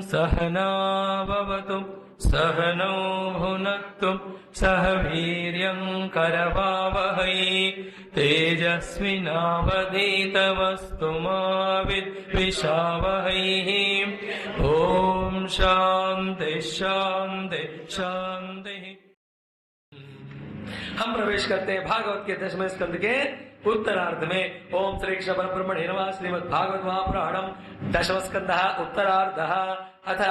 सहना भवतु सहनौ भुनक्तु सह वीर्यं करवावहै तेजस्विनावधीतमस्तु मा विद्विषावहै। ओम शांति शांति शांति। हम प्रवेश करते हैं भागवत के 10वें स्कंद के उत्तरार्ध में। ओम श्री कृष्ण परब्रह्मणे नमः। श्रीमद् भागवत महापुराणम् 10वां स्कंदः उत्तरार्धः अथ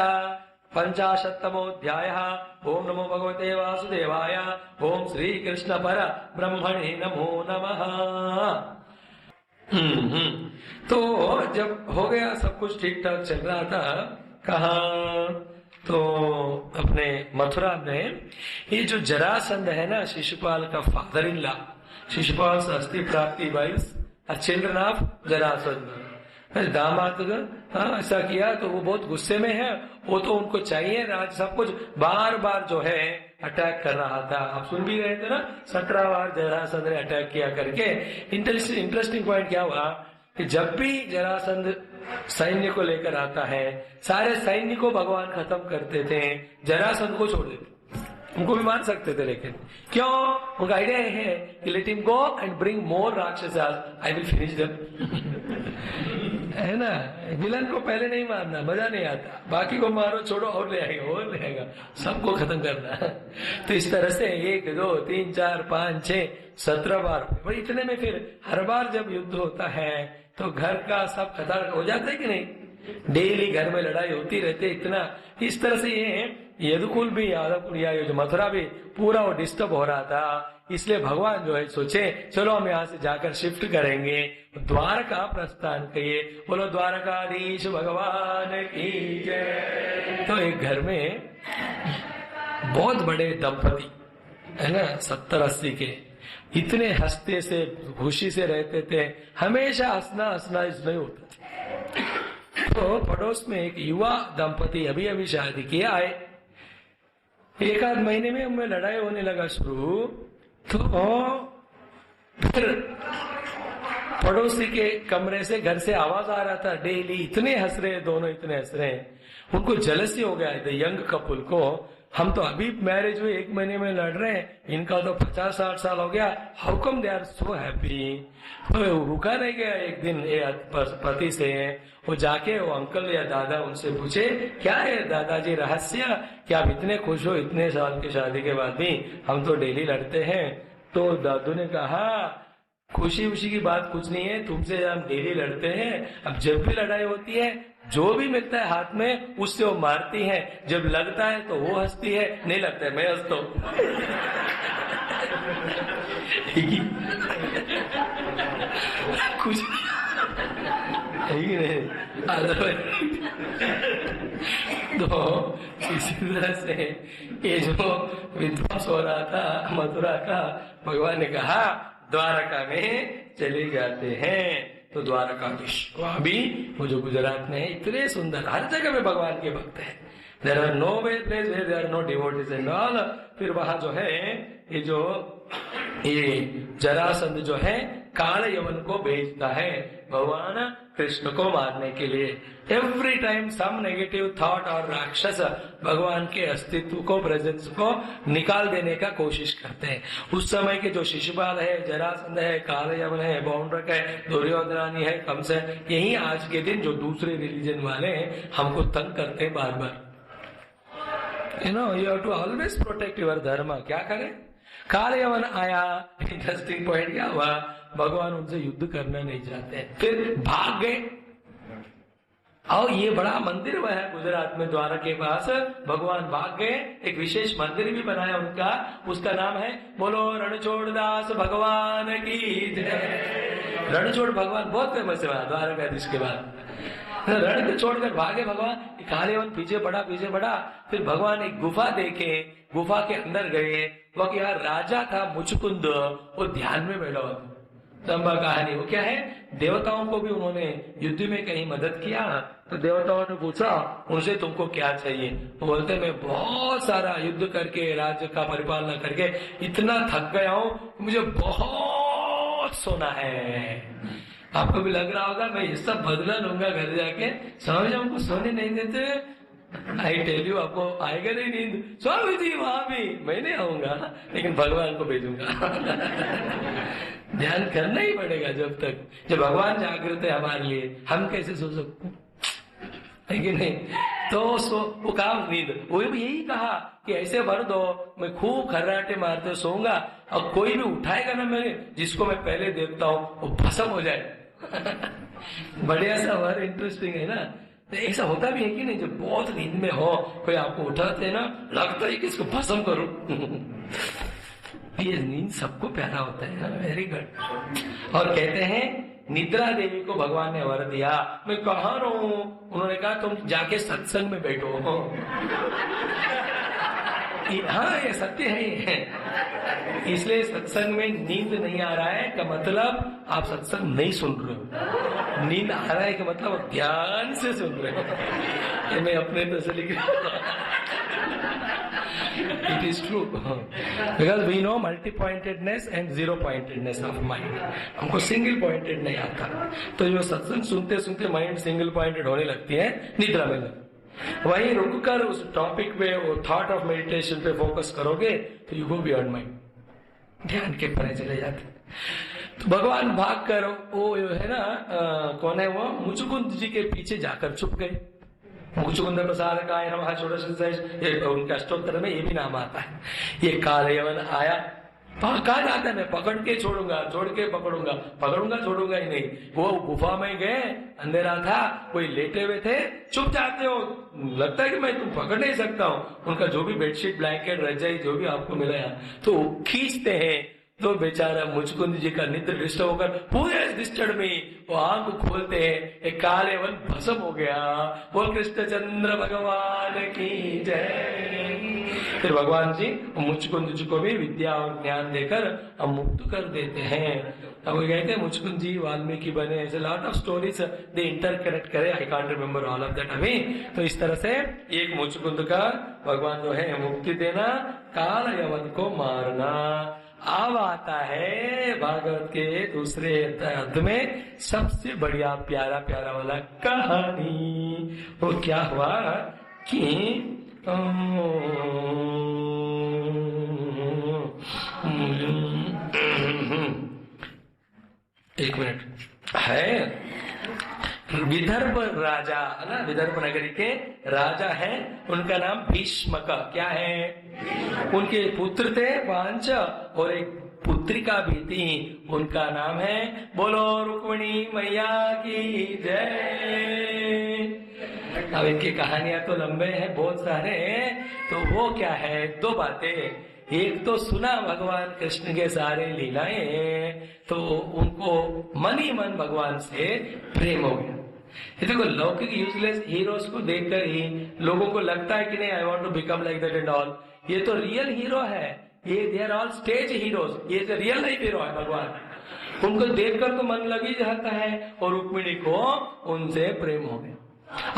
50तमोऽध्यायः। ओम नमो भगवते वासुदेवाय। ओम श्री कृष्ण परब्रह्मणे नमो नमः। तो जब हो गया सब कुछ ठीक ठाक चल रहा था, कहा तो अपने मथुरा में ये जो जरासंध है ना, शिशुपाल का फादर इन लॉ, शिशुपाल अस्थि प्राप्ति वाइस चिल्ड्रन ऑफ जरासंध, दामाद ऐसा किया तो वो बहुत गुस्से में है। वो तो उनको चाहिए राज सब कुछ, बार बार जो है अटैक कर रहा था। आप सुन भी रहे थे ना, 17 बार जरासंध ने अटैक किया करके। इंटरेस्टिंग पॉइंट क्या हुआ कि जब भी जरासंध सैन्य को लेकर आता है, सारे सैन्य को भगवान खत्म करते थे, जरासंध को छोड़ देते। उनको भी मार सकते थे, लेकिन क्यों? उनका आइडिया है कि let him go and bring more राक्षस, आई विल फिनिश देम। है ना, विलन को पहले नहीं मारना, मजा नहीं आता। बाकी को मारो छोड़ो, और ले आएगा और ले आएगा, सबको खत्म करना। तो इस तरह से 1 2 3 4 5 6 17 बार, और इतने में फिर हर बार जब युद्ध होता है तो घर का सब खतर हो जाता है कि नहीं? डेली घर में लड़ाई होती रहती है इतना। इस तरह से ये यदुकुल भी, यादवकुल या जो मथुरा भी पूरा वो डिस्टर्ब हो रहा था। इसलिए भगवान जो है सोचे चलो हम यहाँ से जाकर शिफ्ट करेंगे, द्वारका प्रस्थान किए। बोलो द्वारकाधीश भगवान की जय। तो एक घर में बहुत बड़े दंपति है ना, 70-80 के, इतने हंसते से खुशी से रहते थे, हमेशा हंसना हंसना इसमें होता था। तो पड़ोस में एक युवा दंपति अभी अभी शादी किया आए। 1 आध महीने में उनमें लड़ाई होने लगा शुरू। तो फिर पड़ोसी के कमरे से, घर से आवाज आ रहा था डेली, इतने हंस रहे दोनों, इतने हंस रहे। उनको जेलसी हो गया द यंग कपल को। हम तो अभी मैरिज हुए 1 महीने में लड़ रहे हैं, इनका तो 50-60 साल हो गया, how come they are so happy. तो रुका नहीं गया। एक दिन पति से वो जाके वो अंकल या दादा उनसे पूछे क्या है दादाजी रहस्य, क्या आप इतने खुश हो इतने साल की शादी के बाद भी? हम तो डेली लड़ते हैं। तो दादू ने कहा खुशी खुशी की बात कुछ नहीं है, तुमसे हम डेली लड़ते हैं। अब जब भी लड़ाई होती है, जो भी मिलता है हाथ में उससे वो मारती है। जब लगता है तो वो हंसती है, नहीं लगता है मैं हंसता हूं। कुछ नहीं। तो इसी तरह से ये जो विध्वंस हो रहा था मथुरा का, भगवान ने कहा द्वारका में चले जाते हैं। तो द्वारकाधीश वहां भी, वो जो गुजरात में है, इतने सुंदर, हर जगह में भगवान के भक्त हैं। There are no place where there are no devotees and all. फिर वहां जो है ये जरासंध जो है काल यवन को भेजता है भगवान कृष्ण को मारने के लिए। Every time some negative thought और राक्षस भगवान के अस्तित्व को, प्रेजेंस को निकाल देने का कोशिश करते हैं। उस समय के जो शिशुपाल है, जरासंध है, काल यवन है, बौंड्रक है, दुर्योधनानी है, कंस है, यही आज के दिन जो दूसरे रिलीजन वाले हैं हमको तंग करते हैं बार बार। You have to always protect your dharma. क्या करें? काल यवन आया, इंटरेस्टिंग पॉइंट क्या हुआ, भगवान उनसे युद्ध करना नहीं चाहते, फिर भाग गए। और ये बड़ा मंदिर हुआ है गुजरात में, द्वारा के पास, भगवान भाग गए। एक विशेष मंदिर भी बनाया उनका, उसका नाम है बोलो रणछोड़ दास भगवान की जय। रणछोड़ भगवान बहुत फेमस है द्वारकाधीश के बाद। रण को छोड़कर भागे भगवान, कालेवन पीछे बढ़ा। फिर भगवान एक गुफा देखे, गुफा के अंदर गए। वो यहाँ राजा था मुचकुंद, वो ध्यान में बैठा हुआ। लंबा कहानी। वो क्या है, देवताओं को भी उन्होंने युद्ध में कहीं मदद किया, तो देवताओं ने पूछा उनसे तुमको क्या चाहिए। वो बोलते मैं बहुत सारा युद्ध करके राज्य का परिपालना करके इतना थक गया हूँ, मुझे बहुत सोना है। आपको भी लग रहा होगा मैं ये सब बदला लूंगा घर जाके, समझ हमको सोने नहीं देते। आई टेल यू, आपको आएगा नहीं नींद, स्वामी जी वहां भी मैं नहीं आऊंगा, लेकिन भगवान को भेजूंगा। ध्यान करना ही पड़ेगा जब भगवान जागृत है हमारे लिए, हम कैसे सो सकते है कि नहीं। तो वो काम नींद, वो भी यही कहा कि ऐसे भर दो मैं खूब खर्राटे मारते सोऊंगा, और कोई भी उठाएगा ना मेरे जिसको मैं पहले देखता हूँ वो भस्म हो जाए। बढ़िया सा और इंटरेस्टिंग है ना। तो ऐसा होता भी है कि नहीं, जब बहुत नींद में हो कोई आपको उठाते है ना, लगता है कि इसको भस्म करूं। ये नींद सबको प्यारा होता है ना, वेरी गुड। और कहते हैं निद्रा देवी को भगवान ने वर दिया, मैं कहाँ रहूं, उन्होंने कहा तुम जाके सत्संग में बैठो। हाँ ये सत्य है ये। इसलिए सत्संग में नींद नहीं आ रहा है का मतलब आप सत्संग नहीं सुन रहे हो, नींद आ रहा है का मतलब आप ध्यान से सुन रहे हो। ये मैं अपने तरह से लिख रहा हूँ। It is true because we know multi-pointedness and zero-pointedness of mind. हमको सिंगल पॉइंटेड नहीं आता, तो जो सत्संग सुनते सुनते माइंड सिंगल पॉइंटेड होने लगती है, निद्रा में लगती। वहीं रुककर उस टॉपिक पे, वो थॉट ऑफ मेडिटेशन पे फोकस करोगे तो यू गो बियॉन्ड माइंड, ध्यान के परे चले जाते। तो भगवान भाग कर वो है ना कौन है वो, मुचुकुंद जी के पीछे जाकर छुप गए। मुचुकुंद प्रसाद काय नमः षोडश, उनके अष्टोत्तर में ये भी नाम आता है। ये काल यवन आया, कहा जाता है मैं पकड़ के छोड़ूंगा, छोड़ के पकड़ूंगा, पकड़ूंगा छोड़ूंगा ही नहीं। वो गुफा में गए, अंधेरा था, कोई लेटे हुए थे, चुप जाते हो, लगता है कि मैं तुम पकड़ नहीं सकता हूँ। उनका जो भी बेडशीट ब्लैंकेट रजाई जो भी आपको मिला तो खींचते हैं, तो बेचारा मुचकुंद जी का निद्र डिस्टर्ब होकर पूरे डिस्टर्ब में वो आंख खोलते हैं, एक काले वन भस्म हो गया। वो कृष्णचंद्र भगवान की जय। फिर भगवान जी मुचकुंद जी को भी विद्या और ज्ञान देकर हम मुक्त कर देते हैं। अब वो कहते हैं मुचकुंद जी वाल्मीकि बने, ऐसे lot of stories they interconnect करे, I can't remember all of that अभी। तो इस तरह से एक मुचकुंद का भगवान जो है मुक्ति देना, काल यवन को मारना। अब आता है भागवत के दूसरे अध्याय में सबसे बढ़िया प्यारा प्यारा वाला कहानी। वो क्या हुआ कि एक मिनट है, विदर्भ राजा है ना, विदर्भ नगरी के राजा हैं, उनका नाम भीष्मक। क्या है, उनके पुत्र थे 5 और एक पुत्रिका भी थी, उनका नाम है बोलो रुक्मिणी मैया की जय। अब इनकी कहानियां तो लंबे हैं बहुत सारे, तो वो क्या है, 2 बातें। एक तो सुना भगवान कृष्ण के सारे लीलाएं, तो उनको मन ही मन भगवान से प्रेम हो गया। ये देखो लौकिक यूजलेस हीरोज को देखकर ही लोगों को लगता है कि नहीं I want to become like that and all. ये तो रियल हीरो है, ये they are all stage heroes, ये तो रियल लाइफ हीरो है भगवान। उनको देखकर तो मन लग ही जाता है, और रुक्मिणी को उनसे प्रेम हो गया।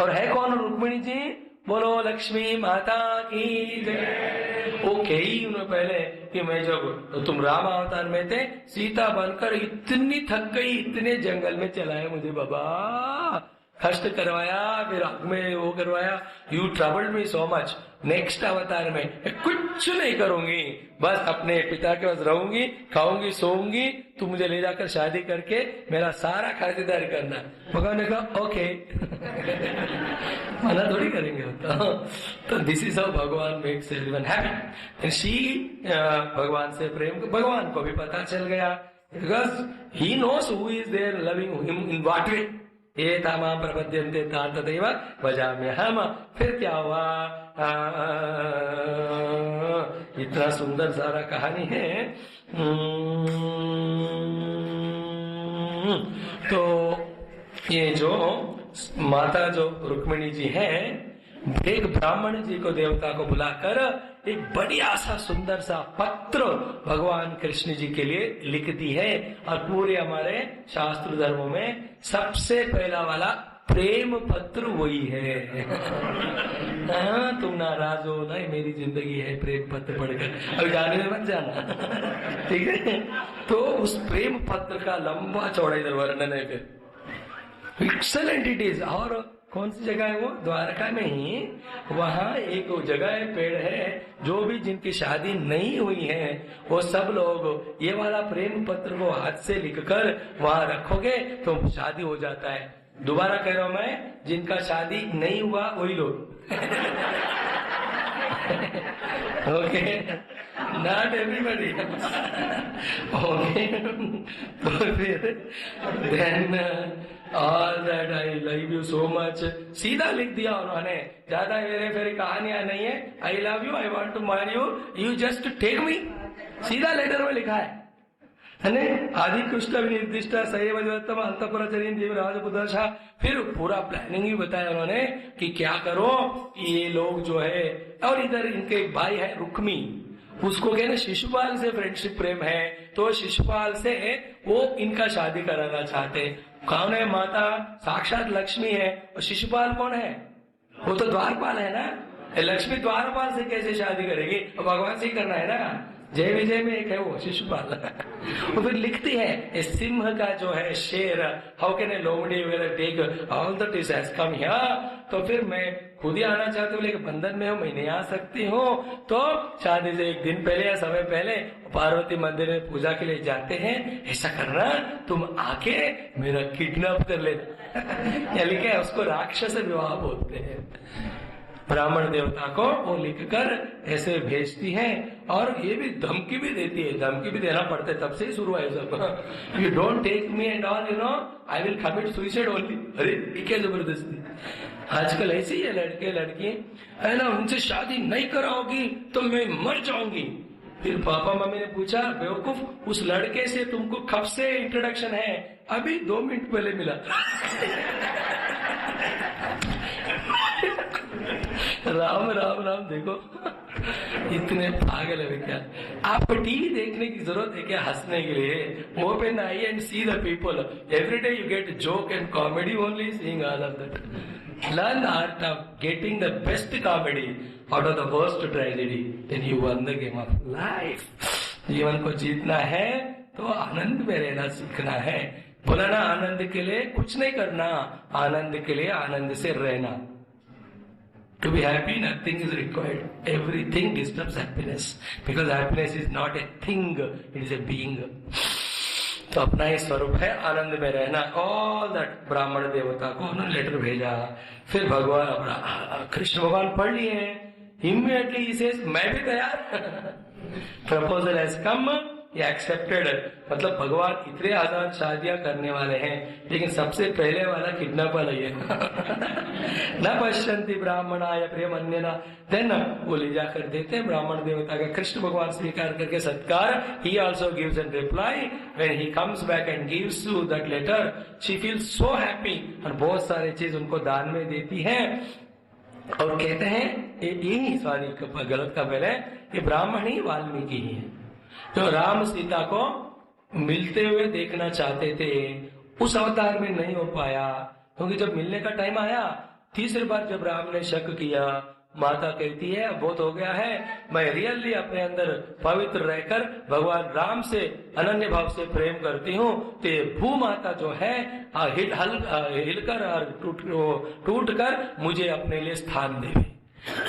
और है कौन रुक्मिणी जी, बोलो लक्ष्मी माता की जय। वो कही उन्होंने पहले कि मैं जब तुम राम अवतार में थे, सीता बनकर इतनी थक गई, इतने जंगल में चलाया मुझे बाबा, कष्ट करवाया, फिर आग में वो करवाया, you troubled me so much. Next अवतार में कुछ नहीं करूंगी, बस अपने पिता के पास रहूंगी, खाऊंगी, सोऊंगी, तू मुझे ले जाकर शादी करके मेरा सारा खातिरदारी करना। भगवान ने कहा ओके। मना थोड़ी करेंगे तो दिस इज हाउ भगवान मेक्स एवरीवन हैप्पी। शी भगवान से प्रेम, भगवान को भी पता चल गया, because he knows who is there loving him in what way. ये तामा प्रपद्यन्ते तदेव भजाम्यहम्। फिर क्या हुआ, इतना सुंदर सारा कहानी है। तो ये जो माता जो रुक्मिणी जी हैं, एक ब्राह्मण जी को, देवता को बुलाकर एक बढ़िया सा सुंदर सा पत्र भगवान कृष्ण जी के लिए लिख दी है। और पूरे हमारे शास्त्र धर्मों में सबसे पहला वाला प्रेम पत्र वही है। हाँ, तुम नाराज हो ना, मेरी जिंदगी है प्रेम पत्र पढ़कर, अब गाने में मत जाना, ठीक है। तो उस प्रेम पत्र का लंबा चौड़ा इधर वर्णन है फिर, एक्सेलेंट इट इज। और कौन सी जगह है वो? द्वारका में ही वहाँ एक जगह है, पेड़ है, जो भी जिनकी शादी नहीं हुई है वो सब लोग ये वाला प्रेम पत्र को हाथ से लिखकर वहाँ रखोगे तो शादी हो जाता है। दोबारा कह रहा हूं मैं, जिनका शादी नहीं हुआ वही लोग। Okay, not everybody. ओके, तो फिर then all that I love you so much सीधा लिख दिया उन्होंने। ज्यादा मेरे फिर कहानियां नहीं है। I love you, I want to marry you, you just take me, सीधा लेटर में लिखा है आदि कृष्ण निर्दिष्ट सैवतम अंतपुरचरीन देव राजपुदशा। फिर पूरा प्लानिंग भी बताया उन्होंने कि क्या करो, ये लोग जो है, और इधर इनके एक भाई है रुक्मी, उसको कहना शिशुपाल से फ्रेंडशिप प्रेम है, तो शिशुपाल से वो इनका शादी कराना चाहते। कौन है? माता साक्षात लक्ष्मी है, और शिशुपाल कौन है? वो तो द्वारपाल है ना। लक्ष्मी द्वारपाल से कैसे शादी करेगी? भगवान से ही करना है ना। जय विजय में एक है वो शिशुपाल। वो फिर लिखती है सिंह का जो है शेर, हाउ कैन ए लोमड़ी will take all that is has come here. तो फिर मैं खुद ही आना चाहती हूँ, लेकिन बंधन में हूँ, मैं नहीं आ सकती हूँ। तो शादी से एक दिन पहले या समय पहले पार्वती मंदिर में पूजा के लिए जाते हैं। ऐसा करना, तुम आके मेरा किडनैप कर लेना। या लिखा है, उसको राक्षस विवाह बोलते हैं। ब्राह्मण देवता को वो लिखकर ऐसे भेजती है, और ये भी धमकी भी देती है। धमकी भी देना पड़ता है, तब से ही शुरू है सब। You don't take me and all, you know, I will commit suicide only. अरे क्या जबरदस्ती! आजकल ऐसे ही है लड़के लड़की, है ना, उनसे शादी नहीं कराओगी तो मैं मर जाऊंगी। फिर पापा मम्मी ने पूछा, बेवकूफ, उस लड़के से तुमको कब से इंट्रोडक्शन है? अभी 2 मिनट पहले मिला। राम राम राम। देखो इतने पागल है क्या? आप टीवी देखने की जरूरत है क्या हंसने के लिए? Open eye and see the people, every day you get joke and comedy only, seeing all of that. Learn the art of getting the best comedy out of the worst tragedy, then you won the game of life. जीवन को जीतना है तो आनंद में रहना सीखना है। बोला ना, आनंद के लिए कुछ नहीं करना, आनंद के लिए आनंद से रहना। To be happy, nothing is required. Everything disturbs happiness, because happiness is not a thing; it is a being. तो अपना ही स्वरूप है आनंद में रहना। ऑल दैट ब्राह्मण देवता को उन्होंने लेटर भेजा। फिर भगवान अपना कृष्ण भगवान पढ़ लिए। इमीडिएटली इसे मैं भी तैयार। प्रपोजल हैज कम, ये एक्सेप्टेड। मतलब भगवान इतने आजाद शादियां करने वाले हैं, लेकिन सबसे पहले वाला किडनैप वाला ये। न पश्यंती ब्राह्मणाय प्रियमन्यना। देन वो ले जाकर देते हैं ब्राह्मण देवता का। कृष्ण भगवान स्वीकार करके सत्कार। He also gives an reply when he comes back and gives you that letter. She feels so happy, और बहुत सारी चीज उनको दान में देती है। और कहते हैं यही, सॉरी गलत का पहले, ये ब्राह्मण ही वाल्मीकि ही है, जो राम सीता को मिलते हुए देखना चाहते थे। उस अवतार में नहीं हो पाया, क्योंकि जब मिलने का टाइम आया, तीसरी बार जब राम ने शक किया, माता कहती है अब बहुत हो गया है, मैं रियली अपने अंदर पवित्र रहकर भगवान राम से अनन्य भाव से प्रेम करती हूँ, तो ये भू माता जो है हिलकर और टूट कर मुझे अपने लिए स्थान देवे।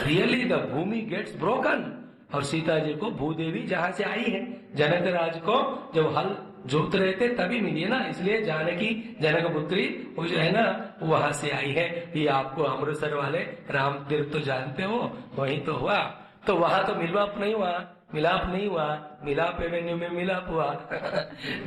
रियली द भूमि गेट्स ब्रोकन। और सीता जी को भूदेवी जहाँ से आई है, जनक राज को जब हल जोत रहे थे तभी मिली है ना, इसलिए जानकी जनक पुत्री वो जो है ना वहां से आई है। ये आपको अमृतसर वाले राम तीर्थ तो जानते हो, वही तो हुआ। तो वहां तो मिलाप नहीं हुआ, मिलाप एवेन्यू में मिलाप हुआ।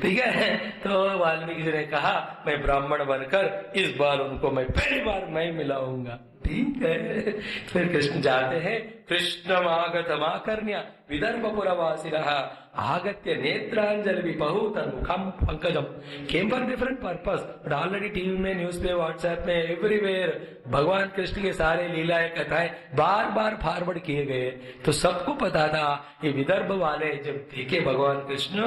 ठीक है। तो वाल्मीकि जी ने कहा मैं ब्राह्मण बनकर इस बार उनको मैं पहली बार मैं मिलाऊंगा। ठीक है। फिर कृष्ण जाते हैं, कृष्णमागतमाकर्ण्य विदर्भपुरवासिनः आगत्य नेत्रांजलि विपहु तन्मुखम पंकजम। Came for different purpose, but already TV में, न्यूज पे, व्हाट्सएप में, एवरीवेयर भगवान कृष्ण के सारे लीलाएं, कथाएं बार बार फॉरवर्ड किए गए। तो सबको पता था, ये विदर्भ वाले जब देखे भगवान कृष्ण,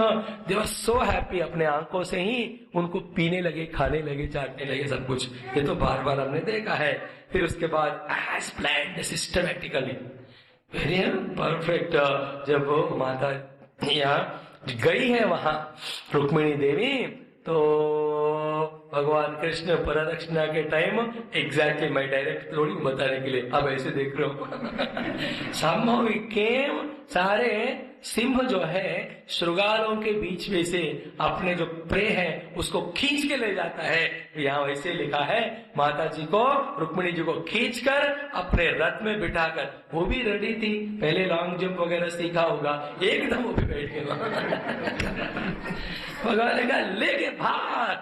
दे वर सो हैप्पी, अपने आंखों से ही उनको पीने लगे, खाने लगे, चाटने लगे सब कुछ। ये तो बार बार हमने देखा है। फिर उसके बाद as planned systematically, very perfect, जब वो माता यहाँ गई है वहां रुक्मिणी देवी, तो भगवान कृष्ण प्रदक्षिणा के टाइम एग्जैक्टली, मैं डायरेक्ट थोड़ी बताने के लिए, अब ऐसे देख रहे हो somehow he came, सारे सिंह जो है श्रृगालों के बीच में से अपने जो प्रे है उसको खींच के ले जाता है। यहाँ वैसे लिखा है, माता जी को, रुक्मिणी जी को खींचकर अपने रथ में बिठाकर, वो भी रेडी थी, पहले लॉन्ग जंप वगैरह सीखा होगा, एकदम वो भी बैठ गए भगवान ने कहा लेके भाग।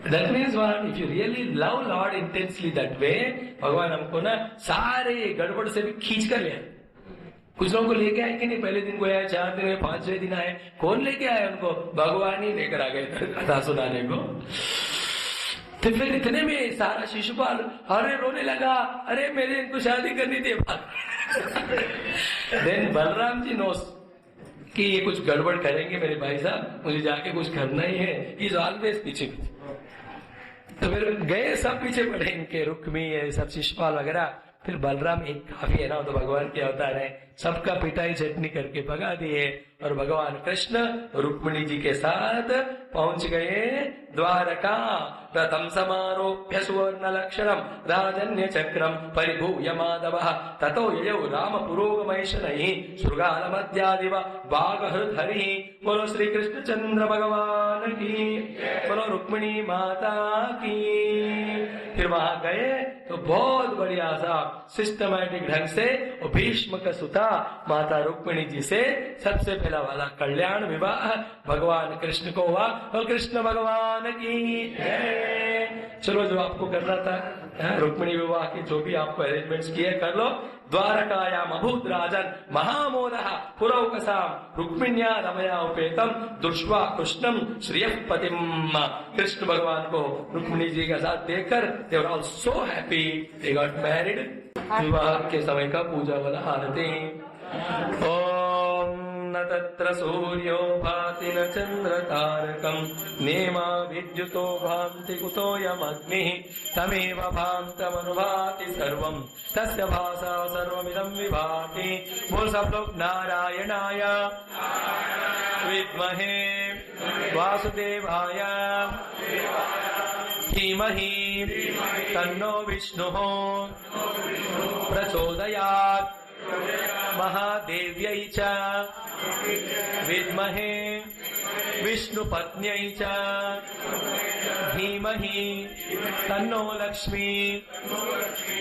That means what? If you really love Lord intensely that way, भगवान हमको ना सारे गड़बड़ से भी खींच कर ले आए। कुछ लोगों को लेके आए कि नहीं, पहले दिन को आए, 4 दिन में, 5वें दिन आए, कौन लेके आए उनको? भगवान ही लेकर आ गए कथा सुनाने को। तो फिर इतने में सारा शिशुपाल अरे रोने लगा, अरे मेरे इनको शादी करनी थी। देन बलराम जी नोस कि ये कुछ गड़बड़ करेंगे मेरे भाई साहब, मुझे जाके कुछ करना ही है। इज ऑलवेज पीछे पीछे। तो फिर गए सब पीछे पड़े इनके, रुक्मी ये सब शिशुपाल वगैरह। फिर बलराम एक काफी है ना, तो भगवान के अवतार है, सबका पिटाई चटनी करके भगा दिए। और भगवान कृष्ण रुक्मिणी जी के साथ पहुंच गए द्वारका। रथम समारोप्य सुवर्ण लक्षणम राजन्य चक्रम परिभूय माधवः ततो ययौ राम पुरोगमैशनैः शृगाल मध्यादिव बागहृद्हरिः। बोलो श्री कृष्ण चंद्र भगवान की, बोलो रुक्मिणी माता की। फिर वहां गए तो बहुत बढ़िया सा सिस्टमैटिक ढंग से भीष्म का सुता माता रुक्मिणी जी से सबसे पहला वाला कल्याण विवाह भगवान कृष्ण को हुआ। और कृष्ण भगवान की जय। चलो जो आपको करना था रुक्मिणी विवाह की जो भी आपको अरेंजमेंट्स किए कर लो। द्वारकायाम अभूत राजन महामोदः पुरौकसाम रुक्मिण्या रमया उपेतम दृष्ट्वा कृष्णम श्रियःपतिम। कृष्ण भगवान को रुक्मिणी जी के साथ देखकर they were all so happy, they got married. विवाह के समय का पूजा वाला आरती। ओम न तत्र सूर्यो भाति न चंद्र तारकम नेमा विद्युतो भान्ति कुतोऽयमग्निः तमेव भान्तमनुभाति सर्वं तस्य भासा सर्वमिदं विभाति। बोल सब लोग नारायणाय विद्महे वासुदेवाय धीमहि तन्नो विष्णुः प्रचोदयात्। महादेव्यै च विद्महे विष्णुपत्न्यै च धीमहि तन्नो लक्ष्मी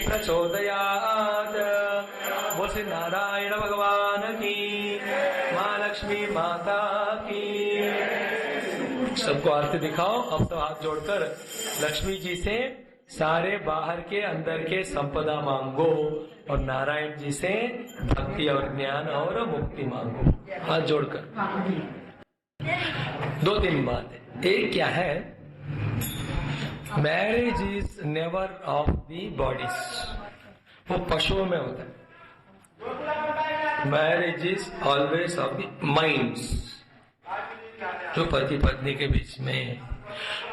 प्रचोदयात्। बोल श्री नारायण भगवान की, माँ लक्ष्मी माता की। सबको आरती दिखाओ। अब सब हाथ जोड़कर लक्ष्मी जी से सारे बाहर के अंदर के संपदा मांगो और नारायण जी से भक्ति और ज्ञान और मुक्ति मांगो, हाथ जोड़कर। 2-3 बात है। एक क्या है, marriage is never of the bodies, वो पशुओं में होता है। Marriage is always of the minds, जो पति पत्नी के बीच में।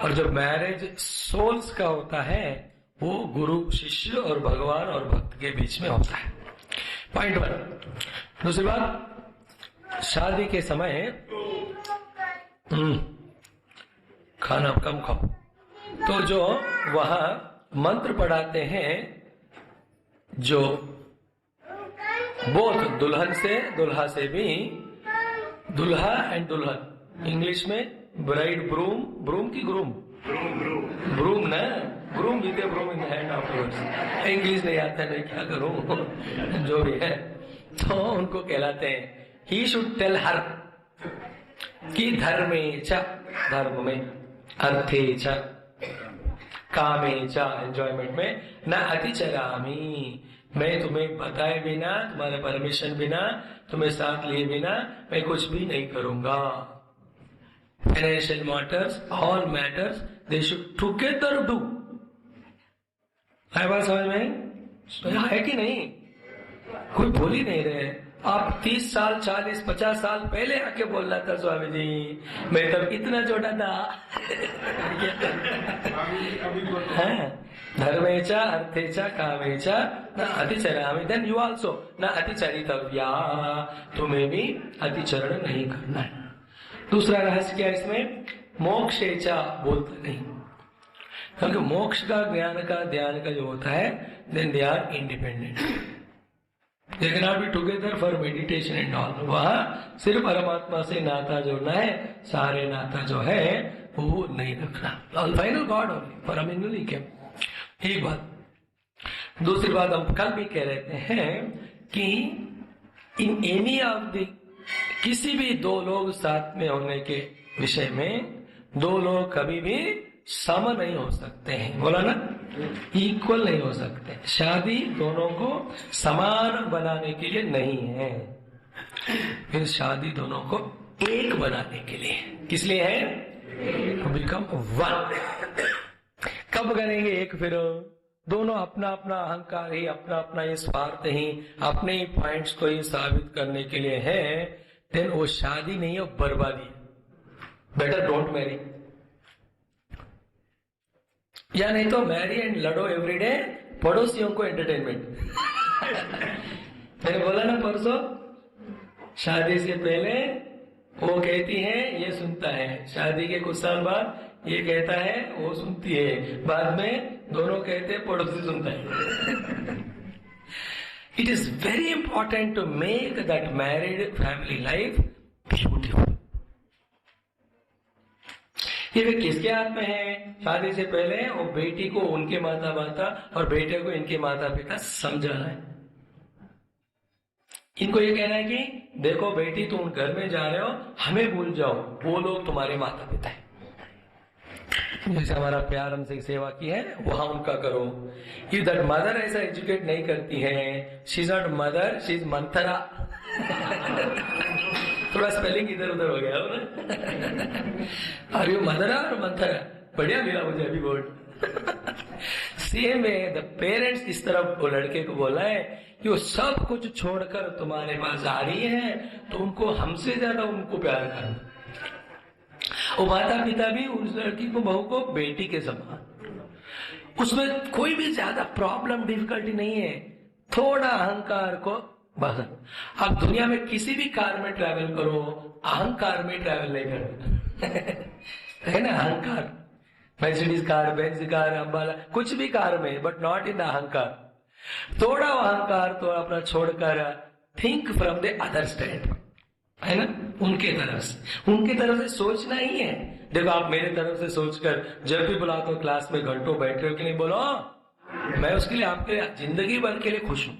और जब मैरिज सोल्स का होता है वो गुरु शिष्य और भगवान और भक्त के बीच में होता है। पॉइंट 1। दूसरी बात, शादी के समय खाना कम खाओ। तो जो वहां मंत्र पढ़ाते हैं, जो बोथ दुल्हन से दुल्हा से भी, दुल्हा एंड दुल्हन, इंग्लिश में ब्राइड ब्रूम, ब्रूम की ग्रूम, ब्रूम ना, groom with a broom in the hand afterwards. English नहीं आता, नहीं क्या करूं जो भी है। तो उनको कहलाते हैं, ही शुड टेल हर कि धर्मे च, धर्म में, अर्थे च, कामेचा एंजॉयमेंट में, न अतिचरामी मैं तुम्हें बताए बिना, तुम्हारे परमिशन बिना, तुम्हें साथ लिए बिना मैं कुछ भी नहीं करूंगा। Financial matters, all matters they should together do. है बात समझ में? है कि नहीं? कोई बोल ही नहीं रहे। आप 30 साल 40 50 साल पहले आके बोल रहा था स्वामी जी, मैं तब इतना छोटा था। धर्मेचा अर्थेचा कामेचा न अतिचरामि, देन यू आल्सो न अतिचरितव्या, तुम्हें भी अतिचरण नहीं करना है। दूसरा रहस्य क्या है इसमें? मोक्षेचा बोलते नहीं, क्योंकि मोक्ष का ज्ञान का ध्यान का जो होता है, then they are independent, they can not be together for meditation and all. वहां सिर्फ परमात्मा से नाता जोड़ना है, सारे नाता जो है वो नहीं रखना। फाइनल गॉड ओनली परमानेंटली क्या। एक बात। दूसरी बात हम कल भी कह रहे हैं कि इन एनी ऑफ द किसी भी दो लोग साथ में होने के विषय में दो लोग कभी भी सम नहीं हो सकते हैं। बोला ना, इक्वल नहीं हो सकते। शादी दोनों को समान बनाने के लिए नहीं है, फिर शादी दोनों को एक बनाने के लिए। किस लिए है? Become one. कब करेंगे एक? फिर दोनों अपना अपना अहंकार ही, अपना अपना ये स्वार्थ ही, अपने ही पॉइंट्स को ही साबित करने के लिए है, देन वो शादी नहीं है, बर्बादी। बेटर डोंट मैरी, या नहीं तो मैरी एंड लड़ो एवरीडे, पड़ोसियों को एंटरटेनमेंट। मैंने बोला ना परसों, शादी से पहले वो कहती है, ये सुनता है, शादी के कुछ साल बाद ये कहता है, वो सुनती है, बाद में दोनों कहते हैं, पड़ोसी सुनता है। It is very important to make that married family life beautiful. ये किसके हाथ में है? शादी से पहले वो बेटी को उनके माता पिता और बेटे को इनके माता पिता समझाना है। इनको ये कहना है कि देखो बेटी, तुम घर में जा रहे हो, हमें भूल जाओ, वो लोग तुम्हारे माता पिता है। जैसे हमारा प्यार हमसे सेवा की है, वहां उनका करो। इफ दैट मदर ऐसा एजुकेट नहीं करती है, she is not mother, she is Manthara. थोड़ा स्पेलिंग इधर उधर हो गया हो ना। आर यू मदरा और मंथरा? बढ़िया मिला मुझे अभी वर्ड। सेम है, द पेरेंट्स इस तरफ वो लड़के को बोला है कि वो सब कुछ छोड़कर तुम्हारे पास आ रही है, तो उनको हमसे ज्यादा उनको प्यार करना। वो माता पिता भी उस लड़की को, बहू को बेटी के समान, उसमें कोई भी ज्यादा प्रॉब्लम डिफिकल्टी नहीं है, थोड़ा अहंकार को बस। आप दुनिया में किसी भी कार में ट्रैवल करो, अहंकार में ट्रैवल नहीं करना। है ना अहंकार? Mercedes car, Benz car, Ambala, कुछ भी कार में, बट नॉट इन द अहंकार। थोड़ा अहंकार तो अपना छोड़कर think from the other stand, है ना, उनके तरफ से सोचना ही है। देखो आप मेरे तरफ से सोचकर जब भी बुलाते हो क्लास में घंटों बैठ रहे हो कि नहीं, बोलो मैं उसके लिए, आपके जिंदगी भर के लिए खुश हूं।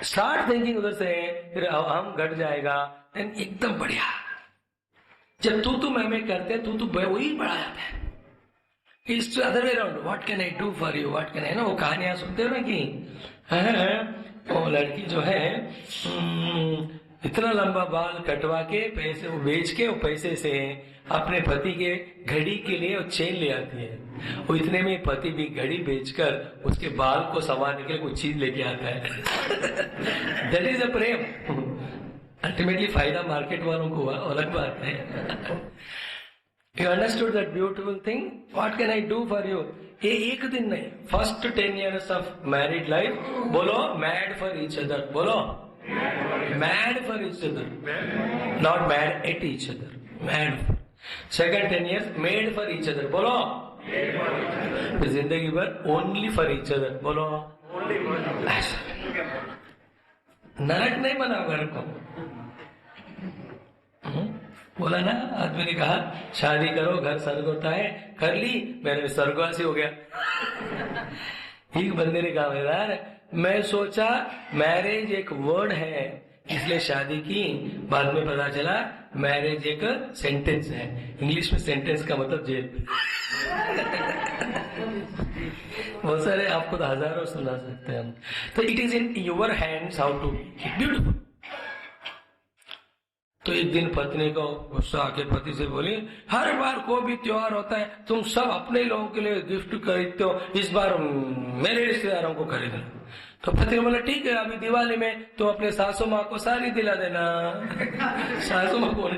स्टार्ट थिंकिंग उधर से, फिर हम घट जाएगा, देन एकदम बढ़िया। जब तू मैं करते, तू वही बढ़ा जाता है। It's other way around, what can I do for you, what can I, ना वो कहानियां सुनते हो ना कि वो लड़की जो है इतना लंबा बाल कटवा के पैसे वो बेच के, वो पैसे से अपने पति के घड़ी के लिए वो चेन ले आती है। वो इतने में पति भी घड़ी बेचकर उसके बाल को संवारने के लिए कुछ चीज लेके आता है। That is a Prem. Ultimately फायदा मार्केट वालों को हुआ, अलग बात है। You understood that beautiful thing, what can I do for you. ये एक दिन नहीं, first 10 years of married life, बोलो मैड फॉर ईच अदर, बोलो mad for each other, not mad at each other, mad. Second 10 years made for each other, बोलो जिंदगी भर only for each other, बोलो नरक नहीं बना घर को। बोला ना, आदमी ने कहा शादी करो, घर स्वर्ग होता है, कर ली, मैंने स्वर्गवासी हो गया। एक बंदे ने कहा यार, मैं सोचा मैरिज एक वर्ड है, इसलिए शादी की। बाद में पता चला मैरिज एक सेंटेंस है, इंग्लिश में सेंटेंस का मतलब जेल। बहुत सारे आपको तो हजारों सुना सकते हैं हम। तो it is in your hands how to make it beautiful. तो एक दिन पत्नी को गुस्सा आके पति से बोली, हर बार को भी त्योहार होता है तुम सब अपने लोगों के लिए गिफ्ट खरीदते हो, इस बार मेरे रिश्तेदारों को खरीदना। तो पति ने बोला ठीक है, अभी दिवाली में तो अपने सासू माँ को साड़ी दिला देना। सासू माँ कौन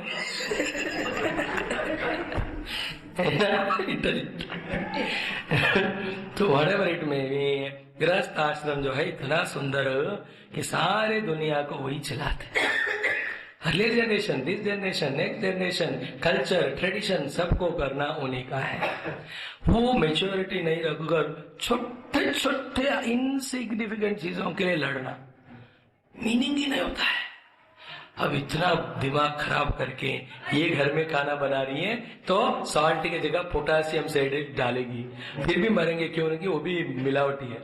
तो whatever it may be, गृहस्थ आश्रम जो है इतना सुंदर कि सारे दुनिया को वही चलाते। Early generation, this generation, next generation, culture, tradition सबको करना उन्हीं का है। वो मेच्योरिटी नहीं रखकर छोटे छोटे इनसिग्निफिकेंट चीजों के लिए लड़ना मीनिंग ही नहीं होता है। अब इतना दिमाग खराब करके ये घर में खाना बना रही है तो सॉल्ट की जगह पोटासियम साइड डालेगी, फिर भी मरेंगे क्यों नहीं, वो भी मिलावटी है।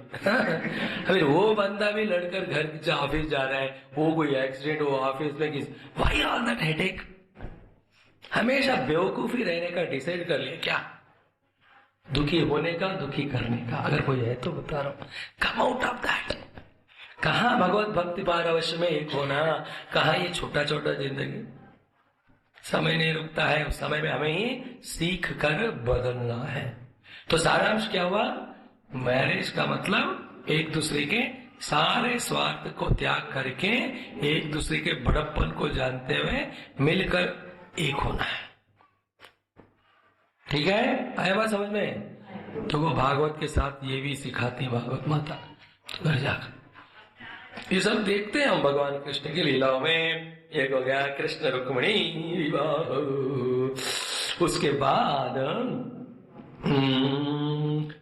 अभी वो बंदा भी लड़कर घर ऑफिस जा रहा है, वो कोई एक्सीडेंट हो ऑफिस में किस, व्हाई ऑल दैट हेडेक। हमेशा बेवकूफी रहने का डिसाइड कर लिया क्या, दुखी होने का, दुखी करने का। अगर कोई है तो बता रहा हूं, कम आउट ऑफ दैट। कहाँ भगवत भक्ति पारवश्य में एक होना, कहाँ ये छोटा छोटा जिंदगी। समय नहीं रुकता है, उस समय में हमें ही सीख कर बदलना है। तो सारांश क्या हुआ, मैरिज का मतलब एक दूसरे के सारे स्वार्थ को त्याग करके एक दूसरे के बड़प्पन को जानते हुए मिलकर एक होना है। ठीक है, आया बात समझ में। तो वो भागवत के साथ ये भी सिखाती भागवत माता। तो घर जाकर ये सब देखते हैं हम भगवान कृष्ण की लीलाओं में। एक हो गया कृष्ण रुक्मिणी विवाह, उसके बाद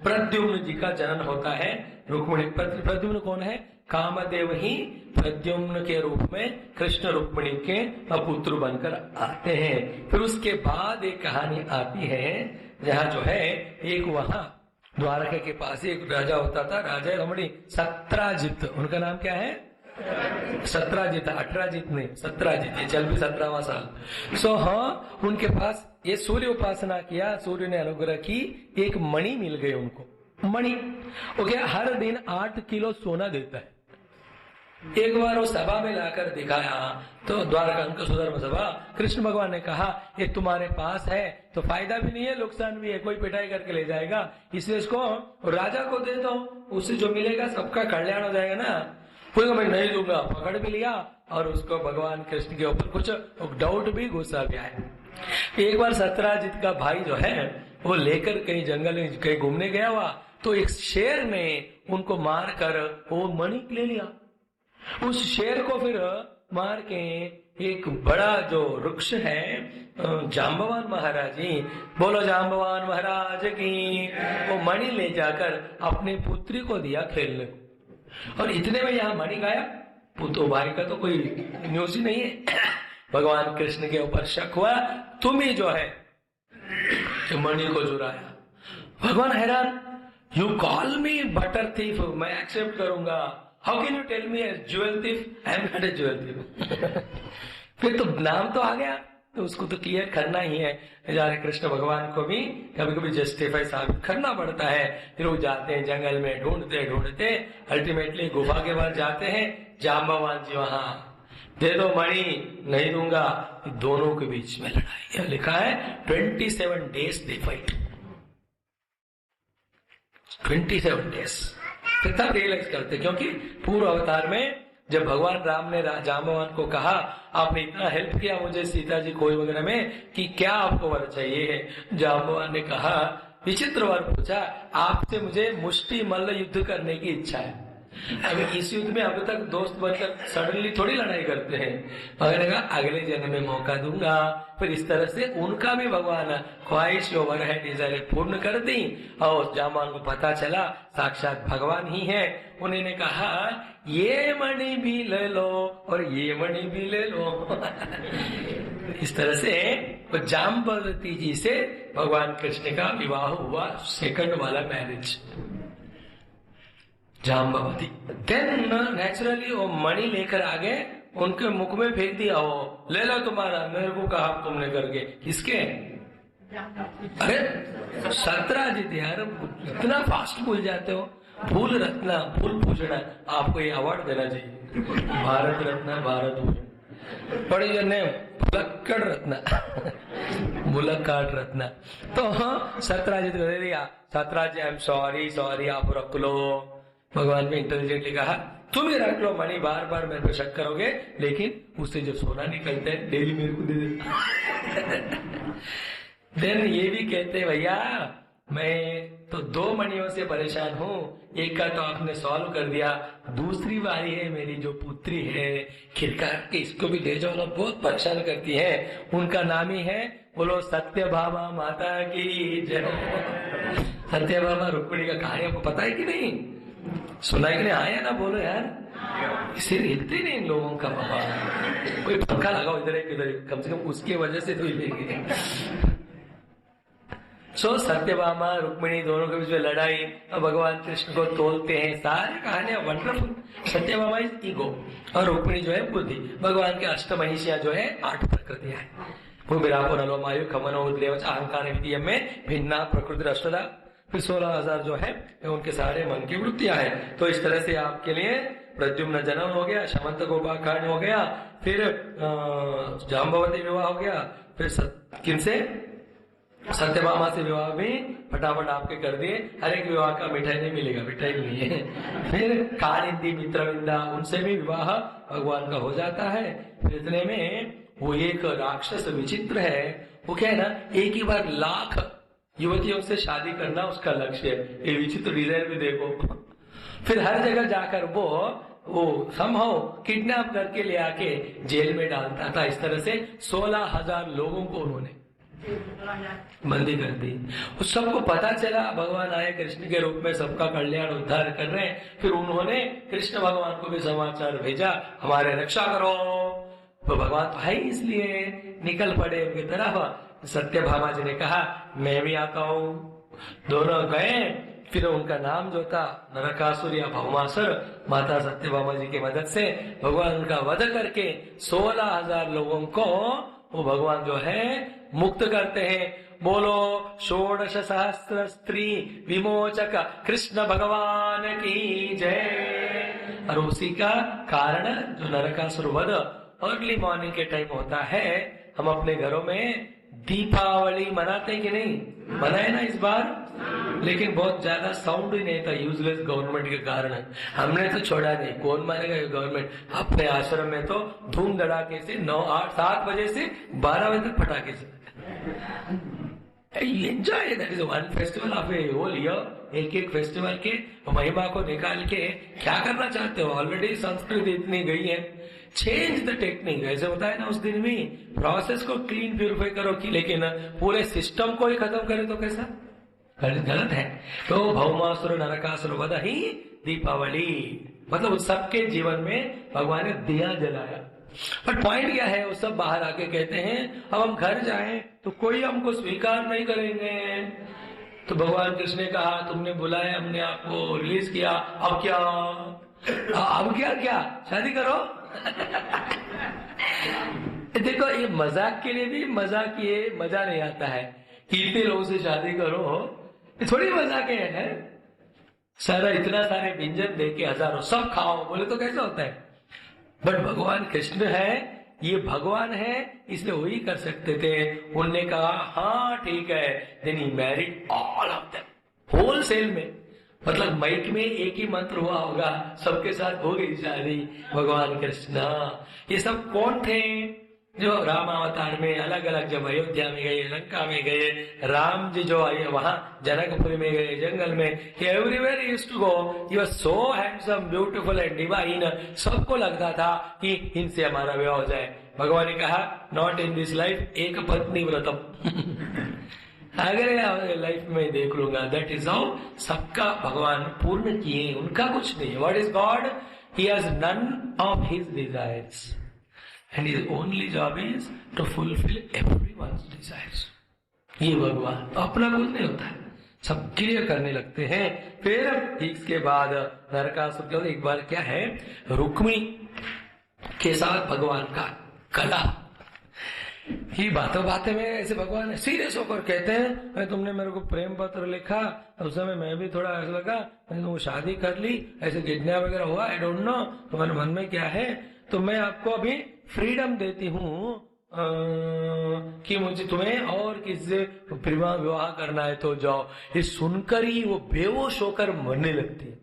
प्रद्युम्न जी का जन्म होता है। रुक्मिणी, प्रद्युम्न कौन है, कामदेव ही प्रद्युम्न के रूप में कृष्ण रुक्मिणी के पुत्र बनकर आते हैं। फिर उसके बाद एक कहानी आती है जहाँ जो है एक वहां द्वारका के पास एक राजा होता था, राजा रमणी सत्राजित, उनका नाम क्या है, सत्राजित, 18 नहीं, सत्राजित, ये चल भी 17वां साल। सो हाँ, उनके पास ये सूर्य उपासना किया, सूर्य ने अनुग्रह की, एक मणि मिल गई उनको। मणि ओके, हर दिन 8 किलो सोना देता है। एक बार वो सभा में लाकर दिखाया तो द्वारका उनका सुधर्म सभा, कृष्ण भगवान ने कहा ये तुम्हारे पास है तो फायदा भी नहीं है नुकसान भी है, कोई पिटाई करके ले जाएगा, इसलिए इसको राजा को दे दो, उससे जो मिलेगा सबका कल्याण हो जाएगा ना। कोई मैं नहीं दूंगा, पकड़ भी लिया और उसको भगवान कृष्ण के ऊपर कुछ डाउट भी, गुस्सा भी आया। एक बार सत्राजित का भाई जो है वो लेकर कहीं जंगल में कहीं घूमने गया हुआ, तो एक शेर ने उनको मार कर वो मणि ले लिया। उस शेर को फिर मार के एक बड़ा जो वृक्ष है, जाम्बवान महाराज जी, बोलो जाम्बवान महाराज की, वो मणि ले जाकर अपनी पुत्री को दिया खेलने को। और इतने में यहाँ मणि गायब। तो भाई का तो कोई न्यूज ही नहीं है। भगवान कृष्ण के ऊपर शक हुआ, तुम ही जो है मणि को चुराया। भगवान हैरान, you call me butter thief, मैं एक्सेप्ट करूंगा, how can you tell me as jewel thief, I am not a jewel thief. फिर तो नाम तो आ गया, तो उसको तो क्लियर करना ही है। जाने कृष्ण भगवान को भी कभी कभी जस्टिफाई साबित करना पड़ता है। फिर वो जाते हैं जंगल में, ढूंढते ढूंढते अल्टीमेटली गुफा के बाद जाते हैं, जाम्बवान जी वहां, दे दो मणि, नहीं दूंगा। दोनों के बीच में लड़ाई, यह लिखा है 27 days दे फाइट, 27 days। फिर तब रियलाइज करते, क्योंकि पूर्व अवतार में जब भगवान राम ने जाम्बवान को कहा आपने इतना हेल्प किया मुझे सीता जी खोई वगैरह में कि क्या आपको वर चाहिए है, जाम्बवान ने कहा, विचित्र वर पूछा, आपसे मुझे मुष्टि मल्ल युद्ध करने की इच्छा है। अभी इस युद्ध में अब तक दोस्त बनकर सडनली थोड़ी लड़ाई करते हैं, मगर कहा अगले जन्म में मौका दूंगा। फिर इस तरह से उनका भी भगवान ख्वाहिश जो वर है, डिजायर पूर्ण कर दी। और जाम्बवान को पता चला साक्षात भगवान ही है। उन्होंने कहा ये मणि भी ले लो और ये मणि भी ले लो। इस तरह से जाम्बवती जी से भगवान कृष्ण का विवाह हुआ, सेकंड वाला मैरिज। जाम्बवती। देन नेचुरली वो मणि लेकर आ गए, उनके मुख में फेंक दिया, वो ले लो तुम्हारा, मेरे को कहा तुमने करके। किसके? अरे सत्राजित यार, इतना फास्ट भूल जाते हो। फूल रत्ना, फूल पूछना, आपको ये अवार्ड देना चाहिए, भारत रत्न, भारत भूषण। पढ़ी नेम भुलक्कड़ रत्न, भुलक्काट रत्न। तो सत्राजित को दे दिया। सत्राजी आई एम सॉरी, सॉरी, आप रख लो। भगवान ने इंटेलिजेंटली कहा तुम ही रख लो मणि, बार बार मेरे पे शक करोगे, लेकिन उससे जो सोना निकलता है डेली मेरे को दे दे। देन ये भी कहते हैं भैया मैं तो 2 मणियों से परेशान हूँ, एक का तो आपने सॉल्व कर दिया, दूसरी बारी है मेरी जो पुत्री है खिरकार के, इसको भी ले जाओ ना, बहुत परेशान करती है। उनका नाम ही है, बोलो सत्यभामा माता की जय। सत्यभामा रुक्मिणी का कहानी आपको पता है कि नहीं? सुना है कि नहीं? आया ना, बोलो यार, इसे हिलते नहीं इन लोगों का। बाबा कोई पंखा लगाओ इधर एक इधर, कम से कम उसके वजह से तो हिलेंगे। सो सत्यभामा रुक्मिणी दोनों के बीच में लड़ाई, भगवान कृष्ण को तोलते हैं, सारी कहानियां वंडरफुल। सत्यभामा इज ईगो और रुक्मिणी जो है बुद्धि। भगवान के अष्टमहिषियां जो है 8 प्रकृतियां है। भूमिरापो नलो वायु खमनो उद्रेव अहंकार विद्य में भिन्ना प्रकृति अष्टदा। फिर 16,000 जो है उनके सारे मन की वृत्तियां हैं। तो इस तरह से आपके लिए प्रद्युम्न जन्म हो गया, शमंत गोपाकांड हो गया, फिर जाम्बवती विवाह हो गया, फिर किनसे? सत्यभामा से विवाह भी फटाफट आपके कर दिए। हर एक विवाह का मिठाई नहीं मिलेगा, मिठाई नहीं है। फिर कालिंदी मित्रविंदा, उनसे भी विवाह भगवान का हो जाता है। फिर इतने में वो एक राक्षस विचित्र है, वो क्या है ना, एक ही बार लाख युवतियों से शादी करना उसका लक्ष्य है। ये विचित्र डिजाइन भी देखो। फिर हर जगह जाकर वो संभव किडनैप करके ले आके जेल में डालता था। इस तरह से 16,000 लोगों को उन्होंने बंदी कर दी। उस सबको पता चला भगवान आए कृष्ण के रूप में, सबका कल्याण उद्धार कर रहे हैं। फिर उन्होंने कृष्ण भगवान को भी समाचार भेजा, हमारे रक्षा करो। तो भगवान तो है, इसलिए निकल पड़े उनकी तरफ। सत्यभामा जी ने कहा मैं भी आता हूँ। दोनों गए। फिर उनका नाम जो था नरकासुर या भौमासुर, माता सत्यभामा जी की मदद से भगवान उनका वध करके 16,000 लोगों को वो भगवान जो है मुक्त करते हैं। बोलो 16 सहस्त्र स्त्री विमोचक कृष्ण भगवान की जय। और उसी का कारण जो नरकासुर वध अर्ली मॉर्निंग के टाइम होता है। हम अपने घरों में दीपावली मनाते कि नहीं? मनाए ना इस बार, लेकिन बहुत ज्यादा साउंड ही नहीं था यूजलेस गवर्नमेंट के कारण। हमने तो छोड़ा नहीं, कौन मानेगा ये गवर्नमेंट। अपने आश्रम में तो धूम धड़ाके से 9, 8, 7 बजे से 12 बजे तक पटाखे से enjoy. That is one festival of a whole year. एक एक फेस्टिवल के महिमा को निकाल के क्या करना चाहते हो? ऑलरेडी संस्कृति इतनी गई है, चेंज द टेक्निक। ऐसे होता है ना, उस दिन भी प्रोसेस को क्लीन प्यूरिफाई करो कि, लेकिन पूरे सिस्टम को ही खत्म करे तो कैसा? गलत है। तो भौमासुर नरकासुर वध ही दीपावली, मतलब सबके जीवन में भगवान ने दिया जलाया। पर पॉइंट क्या है, वो सब बाहर आके कहते हैं अब हम घर जाएं तो कोई हमको स्वीकार नहीं करेंगे। तो भगवान कृष्ण ने कहा तुमने बुलाया, हमने आपको रिलीज किया, अब क्या? अब क्या शादी करो। देखो ये मजाक के लिए भी मजाक, ये मजा नहीं आता है कि इतने लोगों से शादी करो, ये थोड़ी मजाक है। सारा इतना सारे व्यंजन देके हजारों सब खाओ बोले तो कैसा होता है? बट भगवान कृष्ण है, ये भगवान है, इसलिए वही कर सकते थे। उनने कहा हाँ ठीक है। Then he married all of them wholesale में, मतलब माइक में एक ही मंत्र हुआ होगा, सबके साथ हो गई शादी। भगवान कृष्ण ये सब कौन थे? जो राम अवतार में अलग अलग, जब अयोध्या में गए, लंका में गए, राम जी जो आए वहां जनकपुरी में गए, जंगल में, everywhere he used to go, he was so handsome, beautiful and divine. सबको लगता था कि इनसे हमारा विवाह हो जाए। भगवान ने कहा नॉट इन दिस लाइफ, एक पत्नी व्रतम। अगर लाइफ में देख लूंगा, दैट इज हाउ सबका भगवान पूर्ण किए, उनका कुछ नहीं। What is God? He has none of his desires and his only job is to fulfill everyone's desires। ये भगवान अपना कुछ नहीं होता है, सब क्लियर करने लगते हैं। फिर इसके बाद नरकासुर के एक बार क्या है, रुक्मिणी के साथ भगवान का कलह। ये बातों बातें में ऐसे भगवान सीरियस होकर कहते हैं, मैं तुमने मेरे को प्रेम पत्र लिखा, उस समय मैं भी थोड़ा ऐसा लगा, मैंने वो शादी कर ली, ऐसे गिरना वगैरह हुआ, आई डोंट नो तुम्हारे मन में क्या है, तो मैं आपको अभी फ्रीडम देती हूँ कि मुझे तुम्हें और किससे प्रेम विवाह करना है तो जाओ। ये सुनकर ही वो बेहोश होकर मरने लगती है।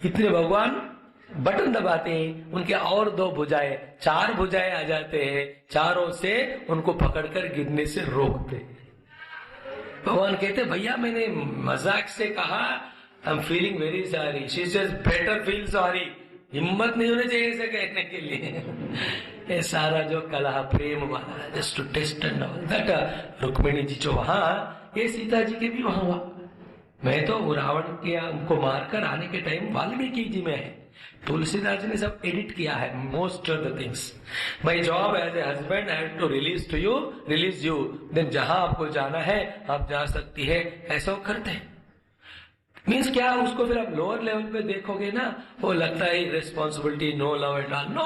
इतने भगवान बटन दबाते हैं, उनके और 2 भुजाएं, 4 भुजाएं आ जाते हैं, चारों से उनको पकड़कर गिरने से रोकते हैं। भगवान कहते भैया मैंने मजाक से कहा, I am feeling very sorry, she says better feel sorry. हिम्मत नहीं होनी चाहिए ऐसे कहने के लिए। ये सारा जो कलह प्रेम वाला just to test and all that, Rukmini ji जो वहां, ये सीता जी के भी वहां हुआ। मैं तो रावण के उनको मारकर आने के टाइम वाल्मीकि जी में है, तुलसीदास जी ने सब एडिट किया है most of the things. My job as a husband I have to release you, then जहां आपको जाना है आप जा सकती है, ऐसा वो करते हैं। मीन्स क्या, उसको फिर आप लोअर लेवल पे देखोगे ना, वो लगता है responsibility, no love at all. No,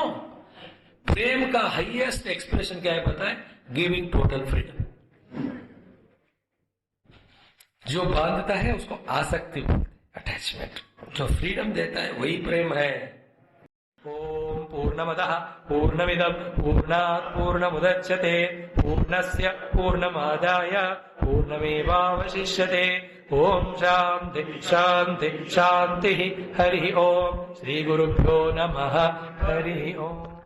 प्रेम का हाईएस्ट एक्सप्रेशन क्या है पता है, गिविंग टोटल फ्रीडम। जो बांधता है उसको आसक्ति बोलते, अटैचमेंट। जो फ्रीडम देता है वही प्रेम है। ओम पूर्णमदः पूर्णमिदं पूर्णात् पूर्णमुदच्यते पूर्णस्य पूर्णमादाय पूर्णमेवावशिष्यते। ओम शांति शांति शांति। हरि ओम। श्री गुरुभ्यो नमः। हरि ओम।